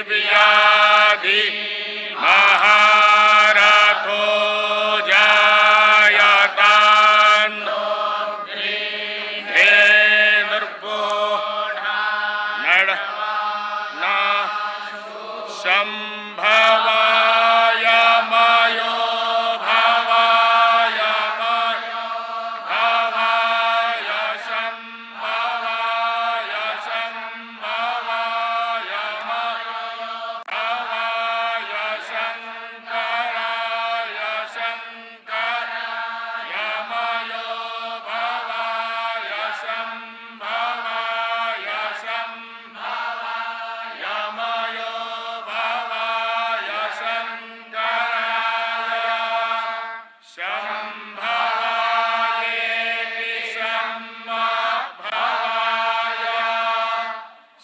व्याधि महारथो जायतान् धेनुर्भो नड न संभवाय मयो भवाय भवाय संभवाय संभवाय भवाय शंकराय शंकराय मयो भवाय संभवाय संभवाय मयो भवाय शंकराय संभवायेति संभवाय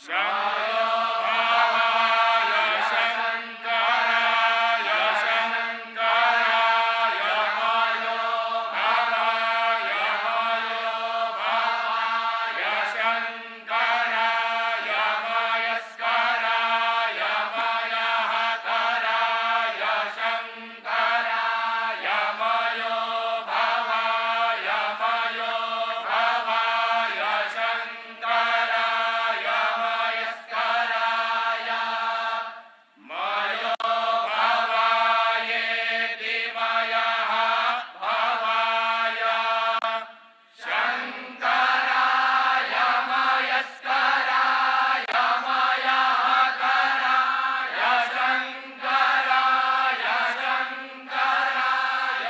संभवाय शंकराय शंकराय मयो भवाय शंकराय मयस्कराय मयहकराय शंकराय मयो भवाय शंकराय मयस्कराय मयो भवायेति मयः भवाय शंकराय मयस्कराय मयहकराय शंकराय शंकराय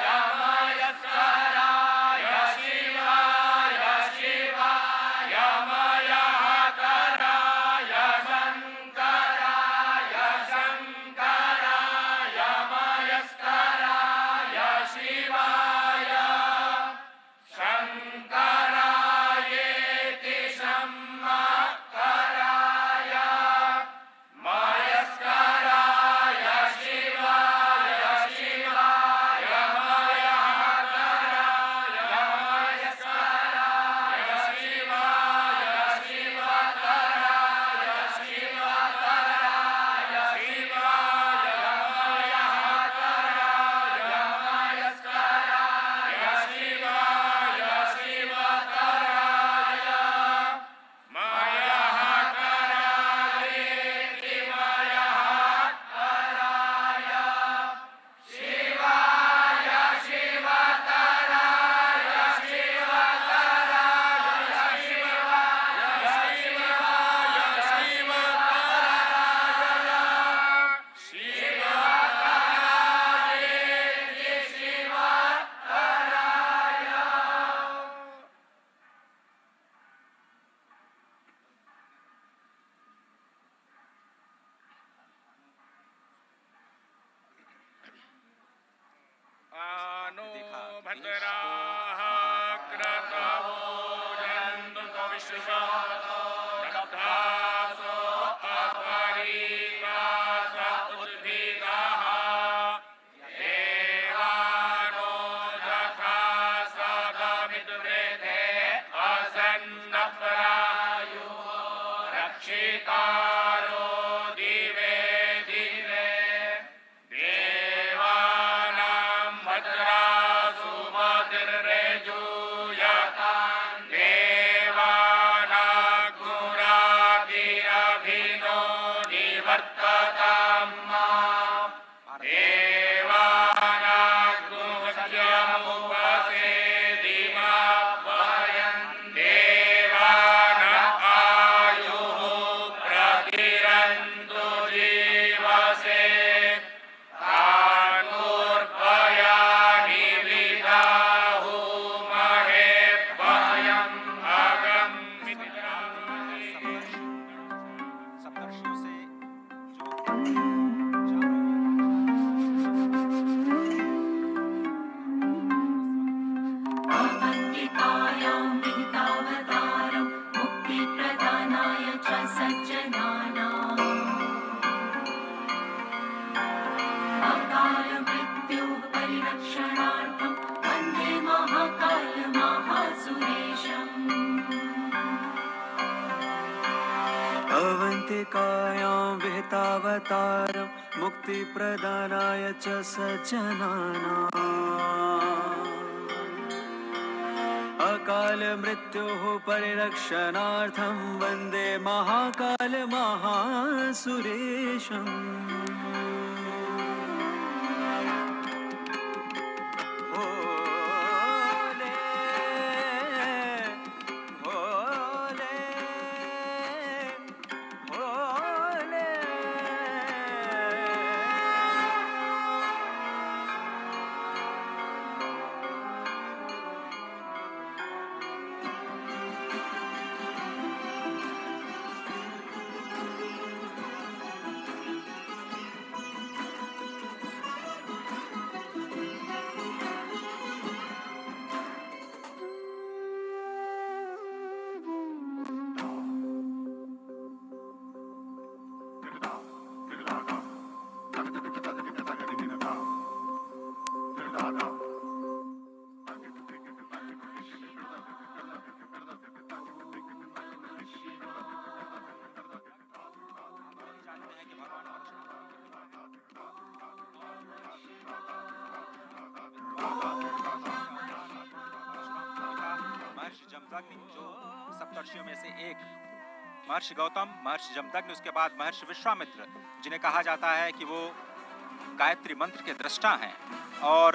मयस्कराय शिवाय शिवाय मयहकराय शंकराय शंकराय मयस्कराय शिवाय शंकरायेति शंकराय मयस्कराय शिवाय शिवाय मयहकराय मयस्कराय शिवाय शिवतराय शिवतराय शिवाय मयहकराय मयस्कराय शिवाय शिवतराय मयहकरायेति मयहकराय शिवाय शिवतराय शिवतराय शिवाय शिवतरायेति शिवतराय आनो भद्राः क्रतवो जन्तु विश्वतो रब्धासो अपरीकास उद्भिदाः देवानो यथा सदमिद्वृधे असन्नप्रायुः रक्षितारो दिवे दिवे देवानां भद्रासु मतिर्रेजूयतां देवानाग्मुराभिरभिनो निवर्ततां माम् देवानाग्मुसत्यमुपसेदिमाह्वयन् देवान आयुः प्रतिरन्तु जीवसे तानूर्भयानि विदाहु महे भयम् अगम् सप्तर्षियों से अवन्तिकायां निहितावतारं मुक्तिप्रदानाय च सज्जनानाम् अकालमृत्युः परिरक्षणार्थं वन्दे महाकालमहासुरेशम् अवन्ति कायां विहितावतारं मुक्तिप्रदानाय च सज्जनानाम् अकालमृत्योः परिरक्षणार्थं वन्दे महाकालमहासुरेशम् महर्षि जमदग्नि जो सप्तर्षियों में से एक, महर्षि गौतम, महर्षि जमदग्नि, उसके बाद महर्षि विश्वामित्र, जिन्हें कहा जाता है कि वो गायत्री मंत्र के दृष्टा हैं और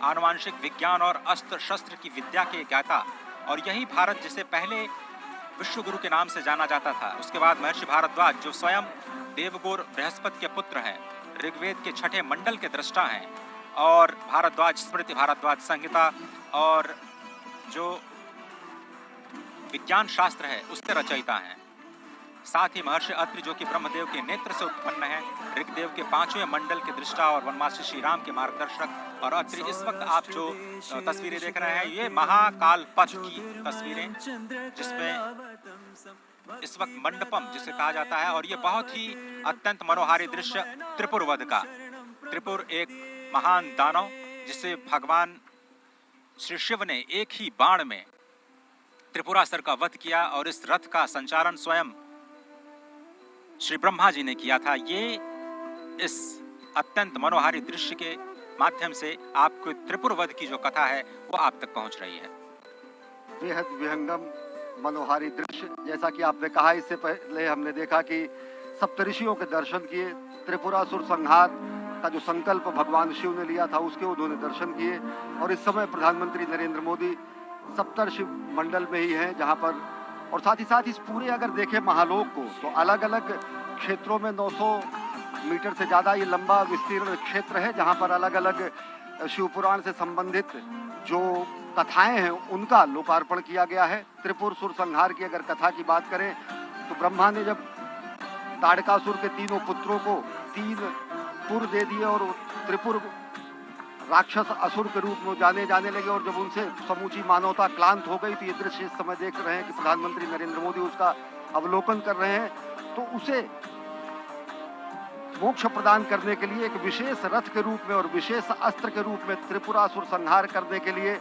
आनुवांशिक विज्ञान और अस्त्र शस्त्र की विद्या के ज्ञाता, और यही भारत जिसे पहले विश्व गुरु के नाम से जाना जाता था। उसके बाद महर्षि भारद्वाज जो स्वयं देवगुरु बृहस्पति के पुत्र हैं, ऋग्वेद के 6ठे मंडल के दृष्टा हैं, और भारद्वाज स्मृति, भारद्वाज संहिता और जो विज्ञान शास्त्र है उसके रचयिता हैं। साथ ही महर्षि अत्रि जो कि ब्रह्मदेव के नेत्र से उत्पन्न है, ऋग्वेद के 5वें मंडल के दृष्टा और वनवासी श्री राम के मार्गदर्शक। और अत्रि, इस वक्त आप जो तस्वीरें देख रहे हैं ये महाकाल पथ की तस्वीरें, जिसमें इस वक्त मंडपम जिसे कहा जाता है, और ये बहुत ही अत्यंत मनोहारी दृश्य त्रिपुर वध का। त्रिपुर एक महान दानव जिसे भगवान श्री शिव ने एक ही बाण में त्रिपुरासुर का वध किया, और इस रथ का संचालन स्वयं श्री ब्रह्मा जी ने किया था। ये इस अत्यंत मनोहारी दृश्य के माध्यम से आपको त्रिपुर वध की जो कथा है वो आप तक पहुंच रही है। बेहद विहंगम मनोहारी दृश्य, जैसा कि आपने कहा, इससे पहले हमने देखा कि सप्तऋषियों के दर्शन किए, त्रिपुरासुर संहार का जो संकल्प भगवान शिव ने लिया था उसके उन्होंने दर्शन किए। और इस समय प्रधानमंत्री नरेंद्र मोदी सप्तर्षि मंडल में ही हैं, जहां पर, और साथ ही साथ इस पूरे अगर देखें महालोक को तो अलग अलग क्षेत्रों में 900 मीटर से ज़्यादा ये लंबा विस्तीर्ण क्षेत्र है, जहां पर अलग अलग शिव पुराण से संबंधित जो कथाएं हैं उनका लोकार्पण किया गया है। त्रिपुर सुर संहार की अगर कथा की बात करें तो ब्रह्मा ने जब ताड़कासुर के तीनों पुत्रों को 3 पुर दे दिए और त्रिपुर राक्षस असुर के रूप में जाने लगे, और जब उनसे समूची मानवता क्लांत हो गई, तो ये दृश्य इस समय देख रहे हैं कि प्रधानमंत्री नरेंद्र मोदी उसका अवलोकन कर रहे हैं। तो उसे मोक्ष प्रदान करने के लिए एक विशेष रथ के रूप में और विशेष अस्त्र के रूप में त्रिपुरासुर संहार करने के लिए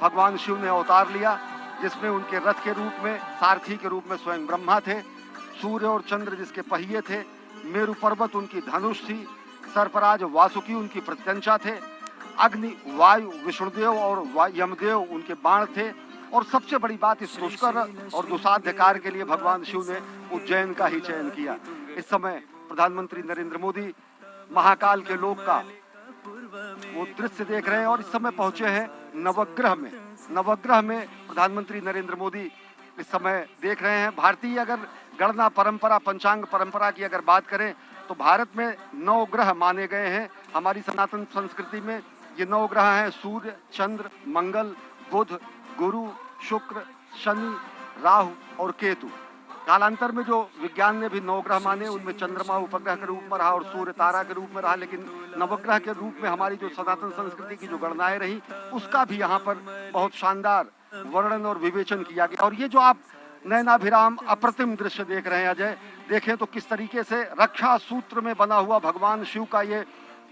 भगवान शिव ने अवतार लिया, जिसमें उनके रथ के रूप में, सारथी के रूप में स्वयं ब्रह्मा थे, सूर्य और चंद्र जिसके पहिए थे, मेरु पर्वत उनकी धनुष थी, सर्पराज वासुकी उनकी प्रत्यंचा थे, अग्नि वायु विष्णुदेव और यमदेव उनके बाण थे, और सबसे बड़ी बात, इस दुष्कर और दुसाध्य कार्य के लिए भगवान शिव ने उज्जैन का ही चयन किया। इस समय प्रधानमंत्री नरेंद्र मोदी महाकाल के लोक का वो दृश्य देख रहे हैं, और इस समय पहुंचे हैं नवग्रह में। नवग्रह में प्रधानमंत्री नरेंद्र मोदी इस समय देख रहे हैं। भारतीय अगर गणना परंपरा, पंचांग परंपरा की अगर बात करें तो भारत में 9 ग्रह माने गए हैं। हमारी सनातन संस्कृति में ये 9 ग्रह हैं: सूर्य, चंद्र, मंगल, बुध, गुरु, शुक्र, शनि, राहु और केतु। कालांतर में जो विज्ञान ने भी 9 ग्रह माने, उनमें चंद्रमा उपग्रह के रूप में रहा और सूर्य तारा के रूप में रहा, लेकिन नवग्रह के रूप में हमारी जो सनातन संस्कृति की जो गणनाएं रही उसका भी यहाँ पर बहुत शानदार वर्णन और विवेचन किया गया। और ये जो आप नयनाभिराम अप्रतिम दृश्य देख रहे हैं अजय, देखें तो किस तरीके से रक्षा सूत्र में बना हुआ भगवान शिव का ये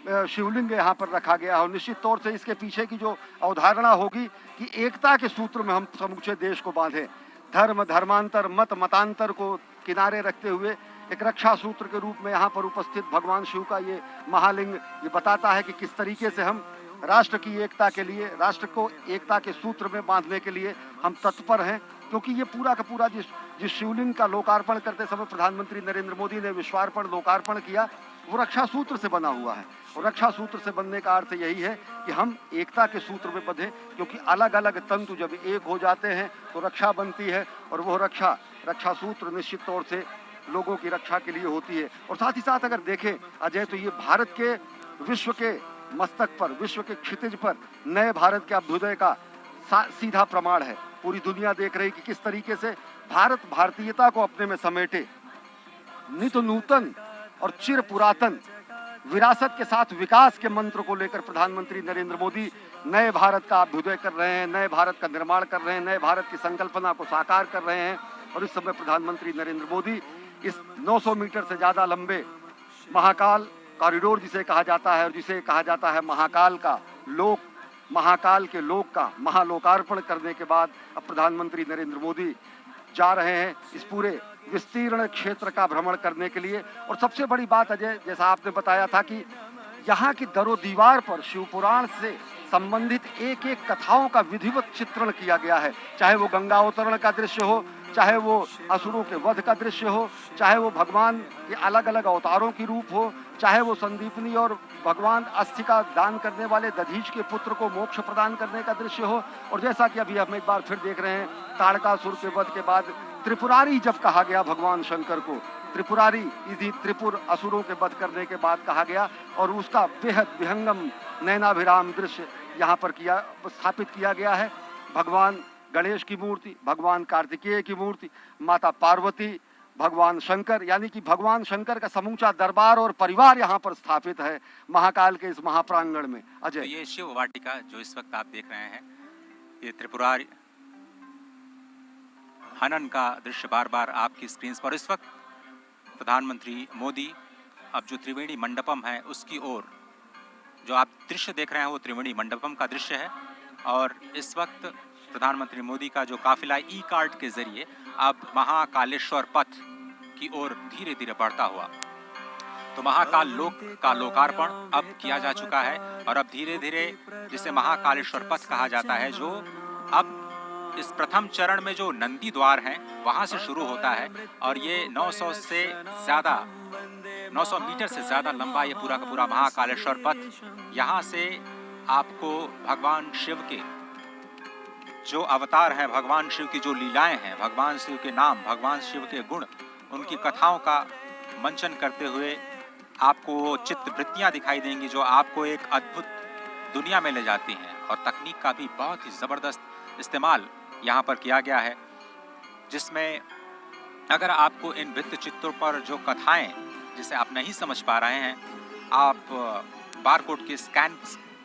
शिवलिंग यहाँ पर रखा गया है। और निश्चित तौर से इसके पीछे की जो अवधारणा होगी कि एकता के सूत्र में हम समूचे देश को बांधे, धर्म धर्मांतर मत मतांतर को किनारे रखते हुए एक रक्षा सूत्र के रूप में यहाँ पर उपस्थित भगवान शिव का ये महालिंग ये बताता है कि किस तरीके से हम राष्ट्र की एकता के लिए, राष्ट्र को एकता के सूत्र में बांधने के लिए हम तत्पर हैं। क्योंकि ये पूरा का पूरा जिस शिवलिंग का लोकार्पण करते समय प्रधानमंत्री नरेंद्र मोदी ने विश्वार्पण लोकार्पण किया, वो रक्षा सूत्र से बना हुआ है। और रक्षा सूत्र से बनने का अर्थ यही है कि हम एकता के सूत्र में बंधे, क्योंकि अलग अलग तंतु जब एक हो जाते हैं तो रक्षा बनती है, और वो रक्षा सूत्र निश्चित तौर से लोगों की रक्षा के लिए होती है। और साथ ही साथ अगर देखें अजय, तो ये भारत के विश्व के मस्तक पर, विश्व के क्षितिज पर नए भारत के अभ्युदय का सीधा प्रमाण है। पूरी दुनिया देख रही कि किस तरीके से भारत भारतीयता को अपने में समेटे, नित नूतन और चिर पुरातन विरासत के साथ विकास के मंत्र को लेकर प्रधानमंत्री नरेंद्र मोदी नए भारत का अभ्युदय कर रहे हैं, नए भारत का निर्माण कर रहे हैं, नए भारत की संकल्पना को साकार कर रहे हैं। और इस समय प्रधानमंत्री नरेंद्र मोदी इस 900 मीटर से ज्यादा लंबे महाकाल कॉरिडोर जिसे कहा जाता है, और जिसे कहा जाता है महाकाल का लोक, महाकाल के लोक का महालोकार्पण करने के बाद अब प्रधानमंत्री नरेंद्र मोदी जा रहे हैं इस पूरे विस्तीर्ण क्षेत्र का भ्रमण करने के लिए। और सबसे बड़ी बात अजय, जैसा आपने बताया था कि यहाँ की दरो दीवार पर शिवपुराण से संबंधित एक एक कथाओं का विधिवत चित्रण किया गया है। चाहे वो गंगा अवतरण का दृश्य हो, चाहे वो असुरों के वध का दृश्य हो, चाहे वो भगवान के अलग अलग अवतारों की रूप हो, चाहे वो संदीपनी और भगवान अस्थि का दान करने वाले दधीच के पुत्र को मोक्ष प्रदान करने का दृश्य हो। और जैसा कि अभी हम एक बार फिर देख रहे हैं, ताड़कासुर के वध के बाद त्रिपुरारी जब कहा गया भगवान शंकर को, त्रिपुरारी यदि त्रिपुर असुरों के वध करने के बाद कहा गया, और उसका बेहद विहंगम नैनाभिराम दृश्य यहाँ पर स्थापित किया गया है। भगवान गणेश की मूर्ति, भगवान कार्तिकेय की मूर्ति, माता पार्वती, भगवान शंकर, यानी कि भगवान शंकर का समूचा दरबार और परिवार यहाँ पर स्थापित है महाकाल के इस महाप्रांगण में। अजय, तो ये शिव वाटिका जो इस वक्त आप देख रहे हैं, ये त्रिपुरारी हनन का दृश्य बार बार आपकी स्क्रीन पर। इस वक्त प्रधानमंत्री मोदी अब जो त्रिवेणी मंडपम है उसकी ओर, जो आप दृश्य देख रहे हैं वो त्रिवेणी मंडपम का दृश्य है। और इस वक्त प्रधानमंत्री मोदी का जो काफिला ई कार्ट के जरिए अब महाकालेश्वर पथ की ओर धीरे धीरे बढ़ता हुआ, तो महाकाल लोक का लोकार्पण अब किया जा चुका है। और अब धीरे धीरे जिसे महाकालेश्वर पथ कहा जाता है, जो अब इस प्रथम चरण में जो नंदी द्वार हैं वहां से शुरू होता है, और ये 900 मीटर से ज्यादा लंबा ये पूरा का पूरा महाकालेश्वर पथ, यहाँ से आपको भगवान शिव के जो अवतार हैं, भगवान शिव की जो लीलाएं हैं, भगवान शिव के नाम, भगवान शिव के गुण, उनकी कथाओं का मंचन करते हुए आपको चित्रवृत्तियां दिखाई देंगी, जो आपको एक अद्भुत दुनिया में ले जाती हैं। और तकनीक का भी बहुत ही जबरदस्त इस्तेमाल यहाँ पर किया गया है, जिसमें अगर आपको इन वृत्त चित्रों पर जो कथाएं जिसे आप नहीं समझ पा रहे हैं, आप बारकोड के स्कैन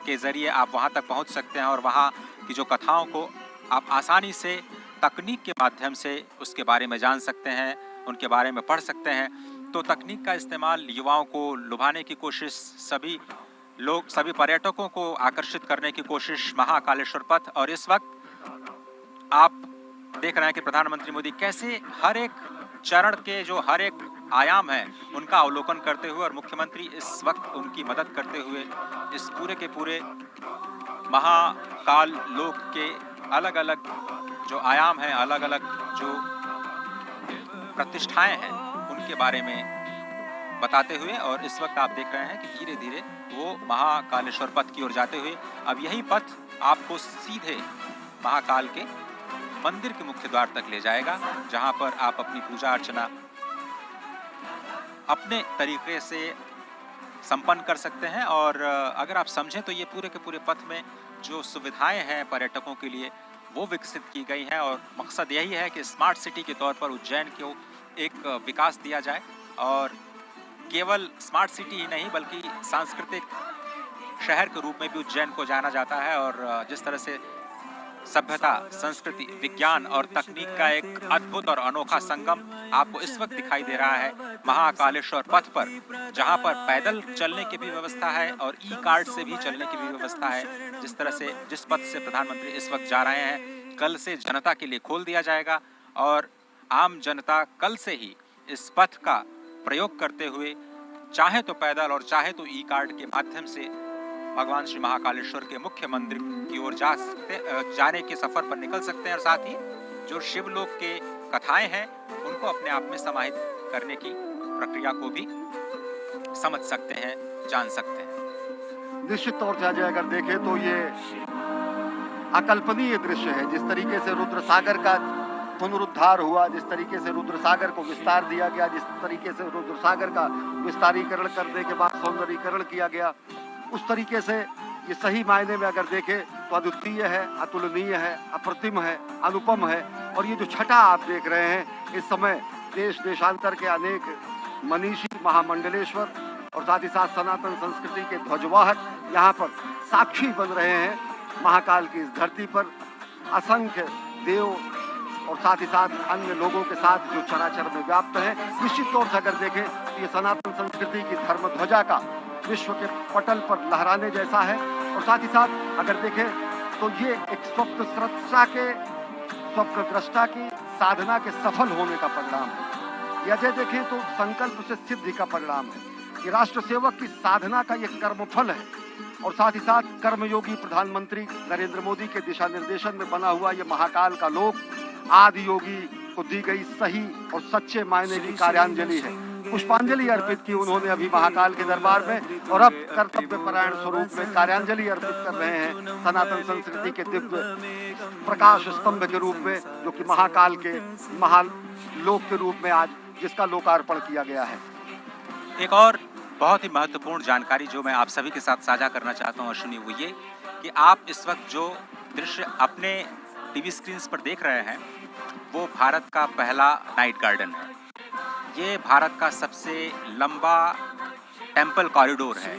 के जरिए आप वहाँ तक पहुँच सकते हैं, और वहाँ की जो कथाओं को आप आसानी से तकनीक के माध्यम से उसके बारे में जान सकते हैं, उनके बारे में पढ़ सकते हैं। तो तकनीक का इस्तेमाल युवाओं को लुभाने की कोशिश, सभी पर्यटकों को आकर्षित करने की कोशिश, महाकालेश्वर पथ। और इस वक्त आप देख रहे हैं कि प्रधानमंत्री मोदी कैसे हर एक चरण के जो हर एक आयाम है उनका अवलोकन करते हुए, और मुख्यमंत्री इस वक्त उनकी मदद करते हुए इस पूरे के पूरे महाकाल लोक के अलग अलग जो आयाम हैं, अलग अलग जो प्रतिष्ठाएं हैं, उनके बारे में बताते हुए। और इस वक्त आप देख रहे हैं कि धीरे धीरे वो महाकालेश्वर पथ की ओर जाते हुए अब यही पथ आपको सीधे महाकाल के मंदिर के मुख्य द्वार तक ले जाएगा, जहां पर आप अपनी पूजा अर्चना अपने तरीके से संपन्न कर सकते हैं। और अगर आप समझें तो ये पूरे के पूरे पथ में जो सुविधाएं हैं पर्यटकों के लिए वो विकसित की गई हैं, और मकसद यही है कि स्मार्ट सिटी के तौर पर उज्जैन को एक विकास दिया जाए। और केवल स्मार्ट सिटी ही नहीं बल्कि सांस्कृतिक शहर के रूप में भी उज्जैन को जाना जाता है। और जिस तरह से सभ्यता, संस्कृति, विज्ञान और तकनीक का एक अद्भुत और अनोखा संगम आपको इस वक्त दिखाई दे रहा है महाकालेश्वर पथ पर, जहां पर पैदल चलने की भी व्यवस्था है और ई कार्ट से भी चलने की भी व्यवस्था है। जिस तरह से जिस पथ से प्रधानमंत्री इस वक्त जा रहे हैं, कल से जनता के लिए खोल दिया जाएगा, और आम जनता कल से ही इस पथ का प्रयोग करते हुए चाहे तो पैदल और चाहे तो ई कार्ड के माध्यम से भगवान श्री महाकालेश्वर के मुख्य मंदिर की ओर जाने के सफर पर निकल सकते हैं और साथ ही जो शिवलोक के कथाएं हैं उनको अपने आप में समाहित करने की प्रक्रिया को भी समझ सकते हैं, जान सकते हैं। निश्चित तौर से अजय अगर देखें तो ये अकल्पनीय दृश्य है। जिस तरीके से रुद्र सागर का पुनरुद्धार हुआ, जिस तरीके से रुद्र सागर को विस्तार दिया गया, जिस तरीके से रुद्र सागर का विस्तारीकरण करने के बाद सौंदर्यीकरण किया गया, उस तरीके से ये सही मायने में अगर देखें तो अद्वितीय है, अतुलनीय है, अप्रतिम है, अनुपम है। और ये जो छटा आप देख रहे हैं, इस समय देश देशांतर के अनेक मनीषी, महामंडलेश्वर और साथ ही साथ सनातन संस्कृति के ध्वजवाहक यहाँ पर साक्षी बन रहे हैं महाकाल की इस धरती पर। असंख्य देव और साथ ही साथ अन्य लोगों के साथ जो चराचर में व्याप्त है। निश्चित तौर से अगर देखें तो ये सनातन संस्कृति की धर्म ध्वजा का विश्व के पटल पर लहराने जैसा है। और साथ ही साथ अगर देखें तो ये एक स्वप्नद्रष्टा की साधना के सफल होने का परिणाम है। या अजय देखें तो संकल्प से सिद्धि का परिणाम है। ये राष्ट्र सेवक की साधना का ये कर्मफल है। और साथ ही साथ कर्मयोगी प्रधानमंत्री नरेंद्र मोदी के दिशा निर्देशन में बना हुआ ये महाकाल का लोक आदि योगी को दी गई सही और सच्चे मायने की कार्यांजलि है। पुष्पांजलि अर्पित की उन्होंने अभी महाकाल के दरबार में, और अब कर्तव्य परायण स्वरूप में कार्यांजलि अर्पित कर रहे हैं सनातन संस्कृति के दिव्य प्रकाश स्तंभ के रूप में, जो कि महाकाल के महालोक के रूप में आज जिसका लोकार्पण किया गया है। एक और बहुत ही महत्वपूर्ण जानकारी जो मैं आप सभी के साथ साझा करना चाहता हूँ अश्विनी, वो ये कि आप इस वक्त जो दृश्य अपने टीवी स्क्रीन पर देख रहे हैं वो भारत का पहला नाइट गार्डन है। ये भारत का सबसे लंबा टेम्पल कॉरिडोर है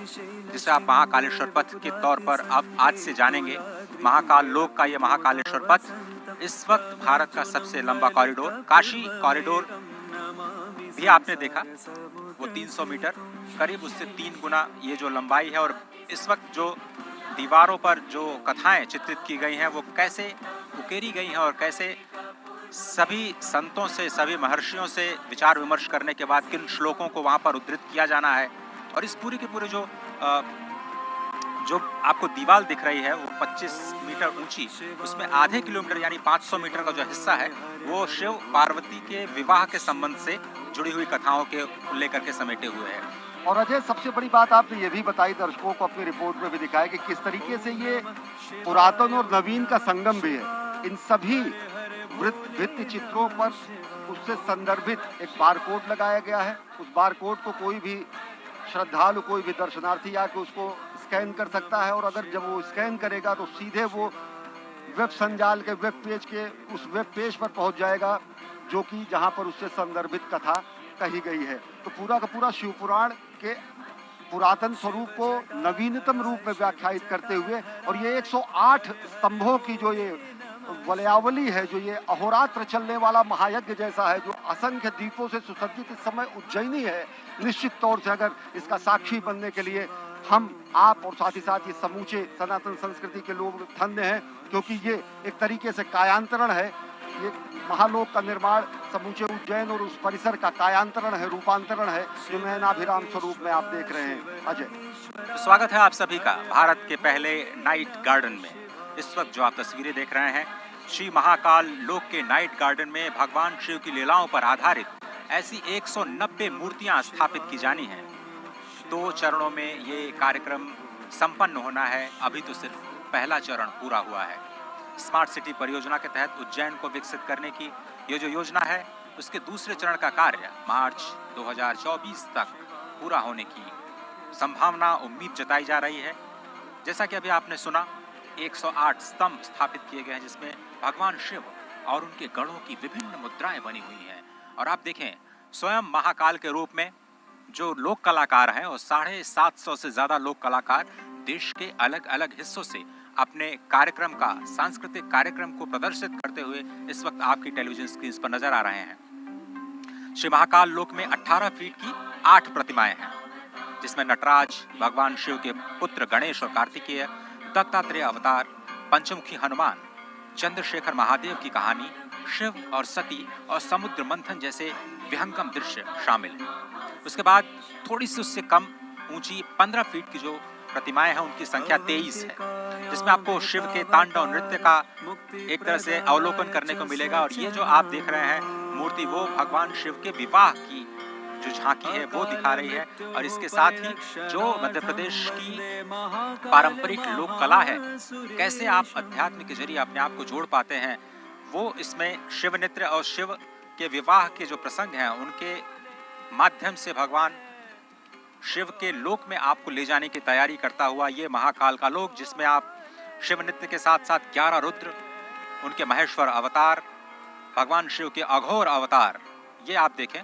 जिसे आप महाकालेश्वर पथ के तौर पर अब आज से जानेंगे। महाकाल लोक का ये महाकालेश्वर पथ इस वक्त भारत का सबसे लंबा कॉरिडोर, काशी कॉरिडोर भी आपने देखा, वो 300 मीटर करीब उससे 3 गुना ये जो लंबाई है। और इस वक्त जो दीवारों पर जो कथाएं चित्रित की गई हैं वो कैसे उकेरी गई हैं और कैसे सभी संतों से, सभी महर्षियों से विचार विमर्श करने के बाद किन श्लोकों को वहाँ पर उद्धृत किया जाना है। और इस पूरी के पूरे जो आपको दीवार दिख रही है वो 25 मीटर ऊंची, उसमें आधे किलोमीटर यानी 500 मीटर का जो हिस्सा है वो शिव पार्वती के विवाह के संबंध से जुड़ी हुई कथाओं के लेकर के समेटे हुए हैं। और अजय सबसे बड़ी बात आपने ये भी बताई, दर्शकों को अपनी रिपोर्ट में भी दिखाया कि किस तरीके से ये पुरातन और नवीन का संगम भी है। इन सभी भित्ति चित्रों पर उससे संदर्भित एक बारकोड लगाया गया है। उस बारकोड को कोई भी श्रद्धालु, कोई भी दर्शनार्थी आके उसको स्कैन कर सकता है। और अगर जब वो स्कैन करेगा तो सीधे वो वेब संजाल के वेब पेज के उस वेब पेज पर पहुंच जाएगा जो कि जहां पर उससे संदर्भित कथा कही गई है। तो पूरा का पूरा शिव पुराण के पुरातन स्वरूप को नवीनतम रूप में व्याख्यायित करते हुए, और ये 108 स्तंभों की जो ये वलयावली है, जो ये अहोरात्र चलने वाला महायज्ञ जैसा है, जो असंख्य दीपों से सुसज्जित इस समय उज्जैनी है, निश्चित तौर से अगर इसका साक्षी बनने के लिए हम, आप और साथ ही साथ ये समूचे सनातन संस्कृति के लोग धन्य हैं, क्योंकि ये एक तरीके से कायांतरण है। ये महालोक का निर्माण समूचे उज्जैन और उस परिसर का कायांतरण है, रूपांतरण है, जो नयनाभिराम स्वरूप में आप देख रहे हैं। अजय, स्वागत है आप सभी का भारत के पहले नाइट गार्डन में। इस वक्त जो आप तस्वीरें देख रहे हैं श्री महाकाल लोक के नाइट गार्डन में भगवान शिव की लीलाओं पर आधारित ऐसी 190 मूर्तियां स्थापित की जानी हैं। 2 चरणों में ये कार्यक्रम संपन्न होना है। अभी तो सिर्फ पहला चरण पूरा हुआ है। स्मार्ट सिटी परियोजना के तहत उज्जैन को विकसित करने की ये जो योजना है उसके दूसरे चरण का कार्य मार्च 2024 तक पूरा होने की संभावना, उम्मीद जताई जा रही है। जैसा कि अभी आपने सुना, 108 स्तंभ स्थापित किए गए हैं जिसमें भगवान शिव और उनके गणों की विभिन्न मुद्राएं बनी हुई हैं। और आप देखें स्वयं महाकाल के रूप में जो लोक कलाकार हैं और 750 से ज्यादा लोक कलाकार देश के अलग अलग हिस्सों से अपने कार्यक्रम का, सांस्कृतिक कार्यक्रम को प्रदर्शित करते हुए इस वक्त आपकी टेलीविजन स्क्रीन पर नजर आ रहे हैं। श्री महाकाल लोक में 18 फीट की 8 प्रतिमाएं हैं जिसमें नटराज, भगवान शिव के पुत्र गणेश और कार्तिकेय, दत्तात्रेय अवतार, पंचमुखी हनुमान, चंद्रशेखर महादेव की कहानी, शिव और सती और समुद्र मंथन जैसे विहंगम दृश्य शामिल हैं। उसके बाद थोड़ी सी उससे कम ऊंची 15 फीट की जो प्रतिमाएं हैं उनकी संख्या 23 है, जिसमें आपको शिव के तांडव नृत्य का एक तरह से अवलोकन करने को मिलेगा। और ये जो आप देख रहे हैं मूर्ति, वो भगवान शिव के विवाह की जो झांकी है वो दिखा रही है। और इसके साथ ही जो मध्य प्रदेश की पारंपरिक लोक कला है, कैसे आप अध्यात्म के जरिए अपने आप को जोड़ पाते हैं, वो इसमें शिव नृत्य और शिव के विवाह के जो प्रसंग हैं उनके माध्यम से भगवान शिव के लोक में आपको ले जाने की तैयारी करता हुआ ये महाकाल का लोक, जिसमें आप शिव नृत्य के साथ साथ 11 रुद्र, उनके महेश्वर अवतार, भगवान शिव के अघोर अवतार, ये आप देखें।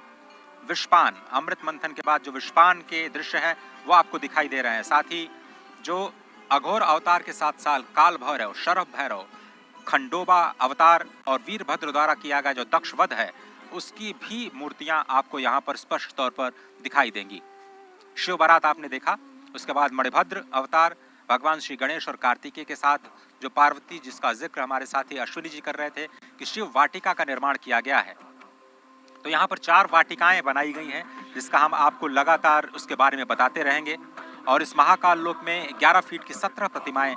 विषपान, अमृत मंथन के बाद जो विषपान के दृश्य हैं वो आपको दिखाई दे रहे हैं। साथ ही जो अघोर अवतार के साथ साथ काल भैरव, शरभ भैरव, खंडोबा अवतार और वीरभद्र द्वारा किया गया जो दक्ष वध है, उसकी भी मूर्तियां आपको यहाँ पर स्पष्ट तौर पर दिखाई देंगी। शिव बारात आपने देखा, उसके बाद मणिभद्र अवतार, भगवान श्री गणेश और कार्तिकेय के साथ जो पार्वती, जिसका जिक्र हमारे साथी अश्विनी जी कर रहे थे कि शिव वाटिका का निर्माण किया गया है। तो यहाँ पर 4 वाटिकाएं बनाई गई हैं, जिसका हम आपको लगातार उसके बारे में बताते रहेंगे। और इस महाकाल लोक में 11 फीट की 17 प्रतिमाएं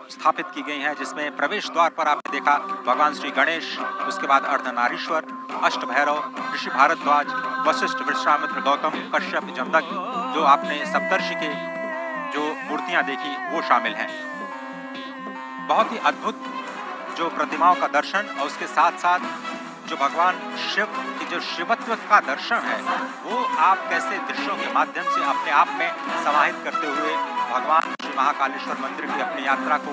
स्थापित की गई हैं, जिसमें प्रवेश द्वार पर आपने देखा भगवान श्री गणेश, उसके बाद अर्धनारीश्वर, अष्ट भैरव, ऋषि भारद्वाज, वशिष्ठ, विश्वामित्र, गौतम, कश्यप, जमदग्नि, जो आपने सप्तर्षि के जो मूर्तियां देखी वो शामिल हैं। बहुत ही अद्भुत जो प्रतिमाओं का दर्शन और उसके साथ साथ जो भगवान शिव की जो शिवत्व का दर्शन है, वो आप कैसे दृश्यों के माध्यम से अपने आप में समाहित करते हुए भगवान श्री महाकालेश्वर मंदिर की अपनी यात्रा को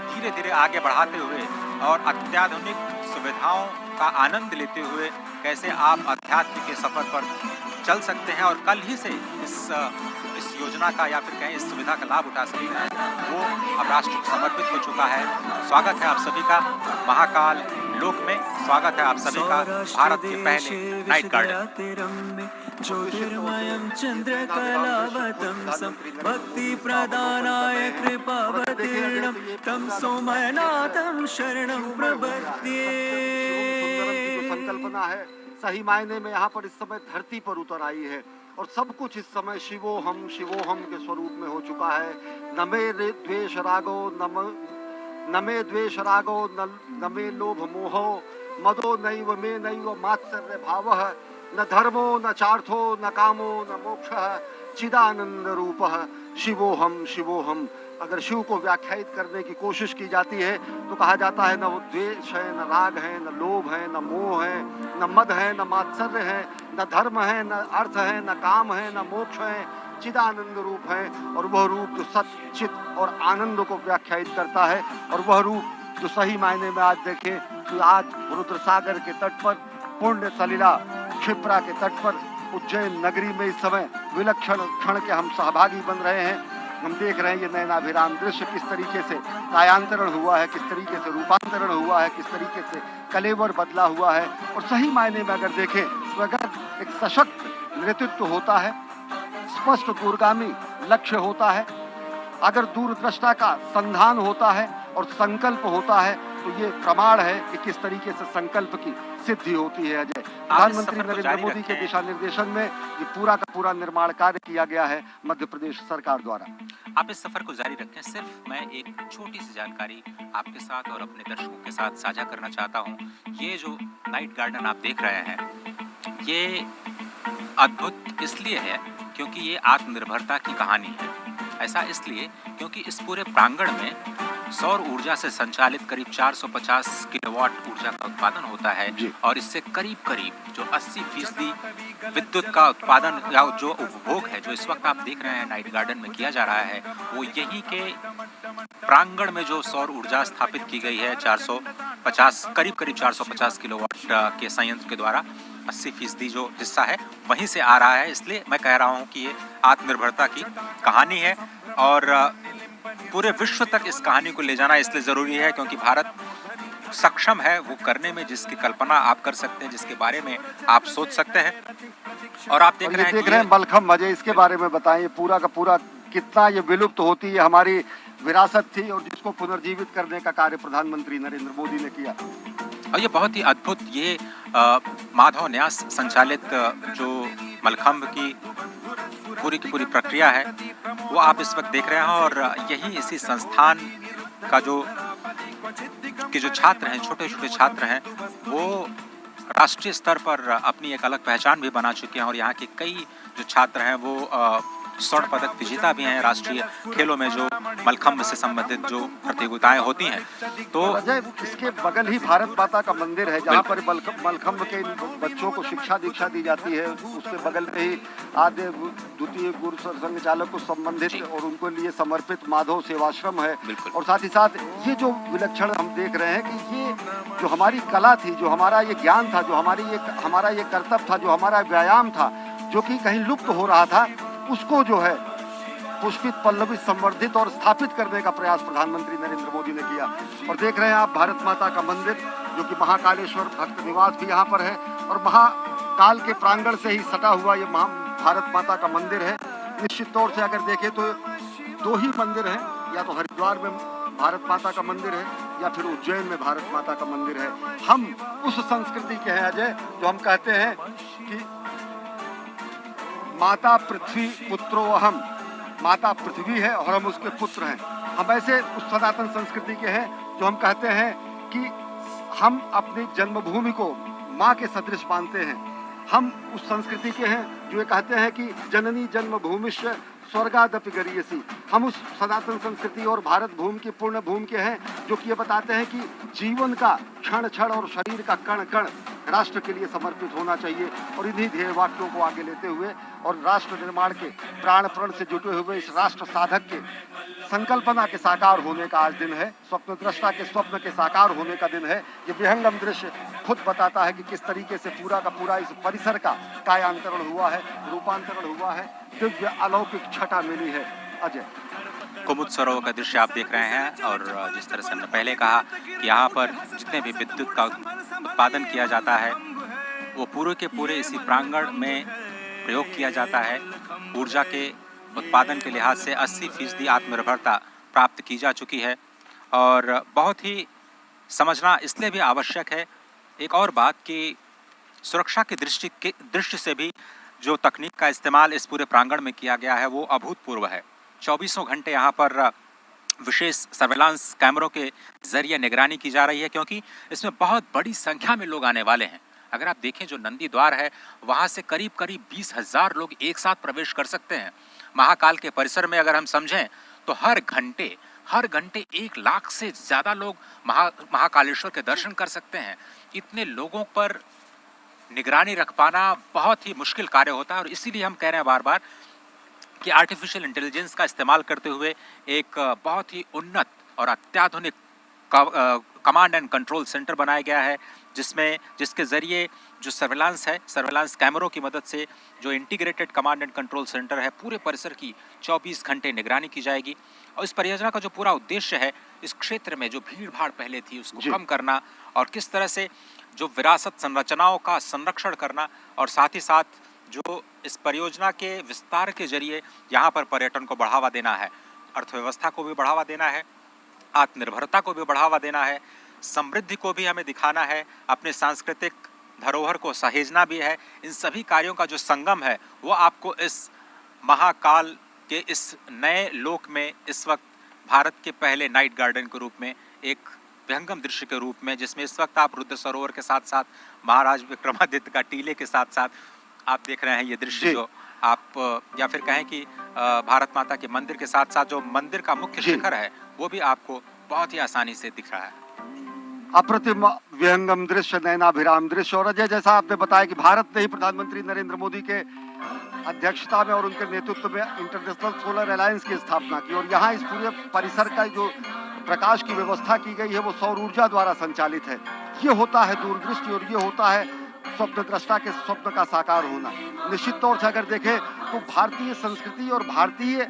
धीरे धीरे आगे बढ़ाते हुए और अत्याधुनिक सुविधाओं का आनंद लेते हुए कैसे आप अध्यात्म के सफर पर चल सकते हैं और कल ही से इस योजना का या फिर कहें इस सुविधा का लाभ उठा सकते हैं, वो अब राष्ट्र को समर्पित हो चुका है। स्वागत है आप सभी का महाकाल लोक में, स्वागत है आप सभी का भारत के पहले नाइट गार्डन। ज्योतिर्मयं चन्द्रकलावतंसं भक्तिप्रदानाय कृपावतीर्णं तं सोमनाथं शरणं प्रपद्ये। संकल्पना है सही मायने में यहाँ पर इस समय धरती पर उतर आई है और सब कुछ इस समय शिवोहम के स्वरूप में हो चुका है। न मे द्वेष रागो न मे द्वेष रागो न मे लोभ मोहो मदो नैव मे नैव मात्सर्य भावः न धर्मो न चार्थो न कामो न मोक्षः चिदानंद रूपः शिवोहम। अगर शिव को व्याख्यायित करने की कोशिश की जाती है तो कहा जाता है न वो द्वेष है, न राग है, न लोभ है, न मोह है, न मद है, न मात्सर्य है, न धर्म है, न अर्थ है, न काम है, न मोक्ष है, चिदानंद रूप है। और वह रूप जो सत्य, चित और आनंद को व्याख्यायित करता है, और वह रूप जो सही मायने में आज देखें तो आज रुद्रसागर के तट पर, पुण्य सलिला क्षिप्रा के तट पर, उज्जैन नगरी में इस समय विलक्षण क्षण के हम सहभागी बन रहे हैं। हम देख रहे हैं ये नयनाभिराम दृश्य किस तरीके से कायांतरण हुआ है, किस तरीके से रूपांतरण हुआ है, किस तरीके से कलेवर बदला हुआ है। और सही मायने में अगर देखें तो अगर एक सशक्त नेतृत्व होता है, स्पष्ट दूरगामी लक्ष्य होता है, अगर दूरदृष्टा का संधान होता है और संकल्प होता है, तो ये प्रमाण है कि किस तरीके से संकल्प की सिद्धि होती है। अजय, प्रधानमंत्री नरेंद्र मोदी के दिशा निर्देशन में ये पूरा का पूरा निर्माण कार्य किया गया है मध्य प्रदेश सरकार द्वारा। आप इस सफर को जारी रखें। सिर्फ मैं एक छोटी सी जानकारी आपके साथ और अपने दर्शकों के साथ साझा करना चाहता हूँ। ये जो नाइट गार्डन आप देख रहे हैं, ये अद्भुत इसलिए है क्योंकि ये आत्मनिर्भरता की कहानी है। ऐसा इसलिए क्योंकि इस पूरे प्रांगण में सौर ऊर्जा से संचालित करीब 450 किलोवाट ऊर्जा का उत्पादन होता है और इससे करीब जो 80% विद्युत का उत्पादन या जो उपभोग है, जो इस वक्त आप देख रहे हैं नाइट गार्डन में किया जा रहा है, वो यहीं के प्रांगण में जो सौर ऊर्जा स्थापित की गई है 450 करीब 450 किलोवाट के संयंत्र के द्वारा 80% जो हिस्सा है वहीं से आ रहा है। इसलिए मैं कह रहा हूँ कि ये आत्मनिर्भरता की कहानी है और पूरे विश्व तक इस कहानी को ले जाना इसलिए जरूरी है क्योंकि भारत सक्षम है वो करने में जिसकी कल्पना आप कर सकते हैं, जिसके बारे में आप सोच सकते हैं। और आप देख रहे हैं मलखम मजे, इसके बारे में बताएं पूरा का पूरा कितना ये विलुप्त होती है हमारी विरासत थी और जिसको पुनर्जीवित करने का कार्य प्रधानमंत्री नरेंद्र मोदी ने किया। और ये बहुत ही अद्भुत, ये माधव न्यास संचालित जो मलखंभ की पूरी प्रक्रिया है वो आप इस वक्त देख रहे हैं। और यही इसी संस्थान का जो छात्र हैं, छोटे छोटे छात्र हैं, वो राष्ट्रीय स्तर पर अपनी एक अलग पहचान भी बना चुके हैं। और यहाँ के कई जो छात्र हैं वो स्वर्ण पदक विजेता भी हैं राष्ट्रीय खेलों में, जो मलखंभ से संबंधित जो प्रतियोगिताएं होती हैं। तो अजय, इसके बगल ही भारत माता का मंदिर है जहाँ पर मलखंभ के बच्चों को शिक्षा दीक्षा दी जाती है। उसके बगल में ही आद्य द्वितीय गुरु संघ चालक को संबंधित और उनको लिए समर्पित माधव सेवाश्रम है। और साथ ही साथ ये जो विलक्षण हम देख रहे हैं कि ये जो हमारी कला थी, जो हमारा ये ज्ञान था, जो हमारा ये कर्तव्य था, जो हमारा व्यायाम था, जो कि कहीं लुप्त हो रहा था, उसको जो है पुष्पित, पल्लवित, संवर्धित और स्थापित करने का प्रयास प्रधानमंत्री नरेंद्र मोदी ने किया। और देख रहे हैं आप भारत माता का मंदिर, जो कि महाकालेश्वर भक्त निवास भी यहाँ पर है, और महाकाल के प्रांगण से ही सटा हुआ ये भारत माता का मंदिर है। निश्चित तौर से अगर देखें तो दो ही मंदिर हैं, या तो हरिद्वार में भारत माता का मंदिर है या फिर उज्जैन में भारत माता का मंदिर है। हम उस संस्कृति के हैं अजय, जो हम कहते हैं कि माता पृथ्वी पुत्रो अहम, माता पृथ्वी है और हम उसके पुत्र हैं। हम ऐसे उस सनातन संस्कृति के हैं जो हम कहते हैं कि हम अपनी जन्मभूमि को माँ के सदृश मानते हैं। हम उस संस्कृति के हैं जो ये कहते हैं कि जननी जन्मभूमिश्च स्वर्गादपि गरीयसी। हम उस सनातन संस्कृति और भारत भूमि की पूर्ण भूमि के हैं जो कि ये बताते हैं कि जीवन का क्षण क्षण और शरीर का कण कण राष्ट्र के लिए समर्पित होना चाहिए। और इन्हीं ध्येय वाक्यों को आगे लेते हुए और राष्ट्र निर्माण के प्राण प्रण से जुटे हुए इस राष्ट्र साधक के संकल्पना के साकार होने का आज दिन है, स्वप्न दृष्टा के स्वप्न के साकार होने का दिन है। ये विहंगम दृश्य खुद बताता है कि किस तरीके से पूरा का पूरा इस परिसर का कायांतरण हुआ है, रूपांतरण हुआ है, दिव्य अलौकिक छटा मिली है। अजय, कुमुद सरोवर का दृश्य आप देख रहे हैं। और जिस तरह से हमने पहले कहा कि यहाँ पर जितने भी विद्युत का उत्पादन किया जाता है वो पूरे के पूरे इसी प्रांगण में प्रयोग किया जाता है। ऊर्जा के उत्पादन के लिहाज से 80% आत्मनिर्भरता प्राप्त की जा चुकी है। और बहुत ही समझना इसलिए भी आवश्यक है एक और बात कि सुरक्षा की दृष्टि से भी जो तकनीक का इस्तेमाल इस पूरे प्रांगण में किया गया है वो अभूतपूर्व है। 24 घंटे यहाँ पर विशेष सर्वेलांस कैमरों के जरिए निगरानी की जा रही है, क्योंकि इसमें बहुत बड़ी संख्या में लोग आने वाले हैं। अगर आप देखें जो नंदी द्वार है वहाँ से करीब 20,000 लोग एक साथ प्रवेश कर सकते हैं। महाकाल के परिसर में अगर हम समझें तो हर घंटे 1 लाख से ज़्यादा लोग महाकालेश्वर के दर्शन कर सकते हैं। इतने लोगों पर निगरानी रख पाना बहुत ही मुश्किल कार्य होता है। और इसीलिए हम कह रहे हैं बार बार कि आर्टिफिशियल इंटेलिजेंस का इस्तेमाल करते हुए एक बहुत ही उन्नत और अत्याधुनिक कमांड एंड कंट्रोल सेंटर बनाया गया है, जिसके ज़रिए जो सर्वेलांस कैमरों की मदद से जो integrated command and control centre है पूरे परिसर की 24 घंटे निगरानी की जाएगी। और इस परियोजना का जो पूरा उद्देश्य है इस क्षेत्र में जो भीड़ भाड़ पहले थी उसको कम करना और किस तरह से जो विरासत संरचनाओं का संरक्षण करना, और साथ ही साथ जो इस परियोजना के विस्तार के जरिए यहाँ पर पर्यटन को बढ़ावा देना है, अर्थव्यवस्था को भी बढ़ावा देना है, आत्मनिर्भरता को भी बढ़ावा देना है, समृद्धि को भी हमें दिखाना है, अपने सांस्कृतिक धरोहर को सहेजना भी है। इन सभी कार्यों का जो संगम है वो आपको इस महाकाल के इस नए लोक में इस वक्त भारत के पहले नाइट गार्डन के रूप में, एक विहंगम दृश्य के रूप में, जिसमें इस वक्त आप रुद्र सरोवर के साथ साथ महाराज विक्रमादित्य का टीले के साथ साथ आप देख रहे हैं ये दृश्य, जो आप या फिर कहें कि भारत माता के मंदिर के साथ साथ जो मंदिर का मुख्य शिखर है वो भी आपको बहुत ही आसानी से दिख रहा है। अप्रतिम विहंगम दृश्य, नयनाभिराम दृश्य। और अजय, जैसा आपने बताया कि भारत ने ही प्रधानमंत्री नरेंद्र मोदी के अध्यक्षता में और उनके नेतृत्व में इंटरनेशनल सोलर अलायंस की स्थापना की, और यहाँ इस पूरे परिसर का जो प्रकाश की व्यवस्था की गई है वो सौर ऊर्जा द्वारा संचालित है। ये होता है दूरदृष्टि और ये होता है स्वप्न दृष्टा के स्वप्न का साकार होना। निश्चित तौर से अगर देखें तो भारतीय संस्कृति और भारतीय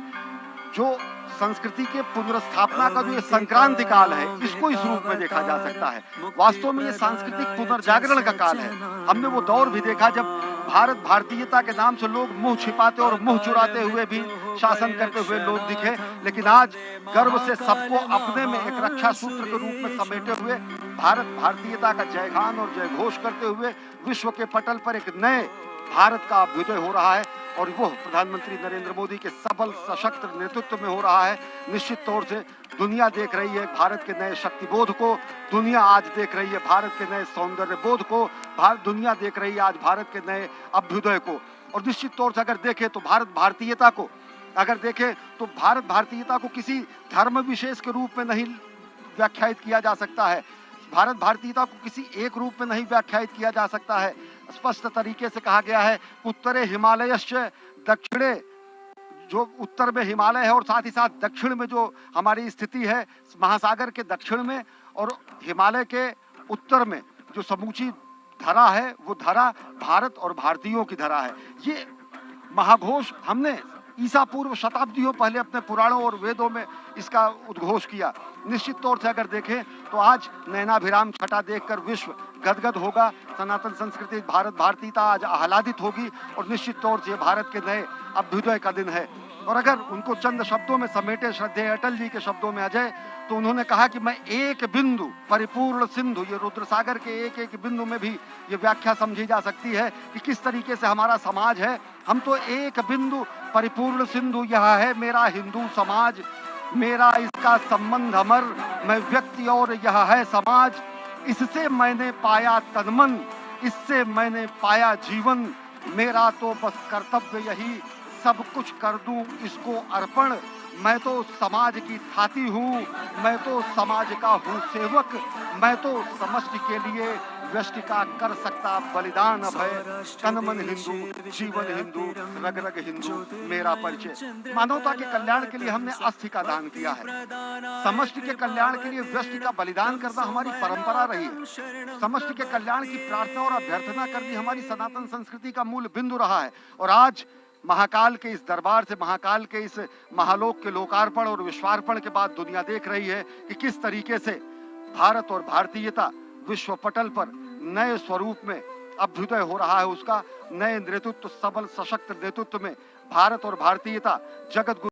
जो संस्कृति के पुनर्स्थापना का जो ये संक्रांति काल है इसको इस रूप में देखा जा सकता है। वास्तव में ये सांस्कृतिक पुनर्जागरण का काल है। हमने वो दौर भी देखा जब भारत भारतीयता के नाम से लोग मुंह छिपाते और मुंह चुराते हुए भी शासन करते हुए लोग दिखे, लेकिन आज गर्व से सबको अपने में एक रक्षा सूत्र के रूप में समेटे हुए भारत भारतीयता का जयगान और जयघोष करते हुए विश्व के पटल पर एक नए भारत का अभ्युदय हो रहा है और वो प्रधानमंत्री नरेंद्र मोदी के सबल सशक्त नेतृत्व में हो रहा है। निश्चित तौर से दुनिया देख रही है भारत के नए शक्तिबोध को, दुनिया आज देख रही है भारत के नए सौंदर्य बोध को, दुनिया देख रही है आज भारत के नए अभ्युदय को। और निश्चित तौर से अगर देखें तो भारत भारतीयता को भारत भारतीयता को किसी धर्म विशेष के रूप में नहीं व्याख्यायित किया जा सकता है। भारत भारतीयता को किसी एक रूप में नहीं व्याख्यायित किया जा सकता है। स्पष्ट तरीके से कहा गया है, उत्तरे हिमालयश्च दक्षिणे, जो उत्तर में हिमालय है और साथ ही साथ दक्षिण में जो हमारी स्थिति है महासागर के दक्षिण में और हिमालय के उत्तर में जो समूची धरा है वो धरा भारत और भारतीयों की धरा है। ये महाघोष हमने ईसा पूर्व शताब्दियों पहले अपने पुराणों और वेदों में इसका उद्घोष किया। निश्चित तौर से अगर देखें तो आज नयनाभिराम छटा देखकर विश्व गदगद होगा। सनातन संस्कृति भारत भारतीयता आज आह्लादित होगी और निश्चित तौर से भारत के नए अभ्युदय का दिन है। और अगर उनको चंद शब्दों में समेटे श्रद्धेय अटल जी के शब्दों में अजय, तो उन्होंने कहा कि मैं एक बिंदु परिपूर्ण सिंधु, ये रुद्रसागर के एक एक बिंदु में भी ये व्याख्या समझी जा सकती है कि किस तरीके से हमारा समाज है। हम तो एक बिंदु परिपूर्ण सिंधु, यह है मेरा हिंदू समाज, मेरा इसका संबंध अमर, मैं व्यक्ति और यह है समाज, इससे मैंने पाया तनमन, इससे मैंने पाया जीवन, मेरा तो बस कर्तव्य यही सब कुछ कर दूं इसको अर्पण, मैं तो समाज की थाती हूँ, मैं तो समाज का हूँ सेवक, मैं तो समष्टि के लिए व्यष्टि का कर सकता बलिदान अभय, तन मन हिंदू जीवन हिंदू रग रग हिंदू मेरा परिचय। मानवता के कल्याण के लिए हमने अस्थि का दान किया है, समष्टि के कल्याण के लिए व्यष्टि का बलिदान करना हमारी परंपरा रही है, समष्टि के कल्याण की प्रार्थना और अभ्यर्थना करनी हमारी सनातन संस्कृति का मूल बिंदु रहा है। और आज महाकाल के इस दरबार से, महाकाल के इस महालोक के लोकार्पण और विश्वार्पण के बाद दुनिया देख रही है कि किस तरीके से भारत और भारतीयता विश्व पटल पर नए स्वरूप में अभ्युदय हो रहा है। उसका नए नेतृत्व, सबल सशक्त नेतृत्व में भारत और भारतीयता जगत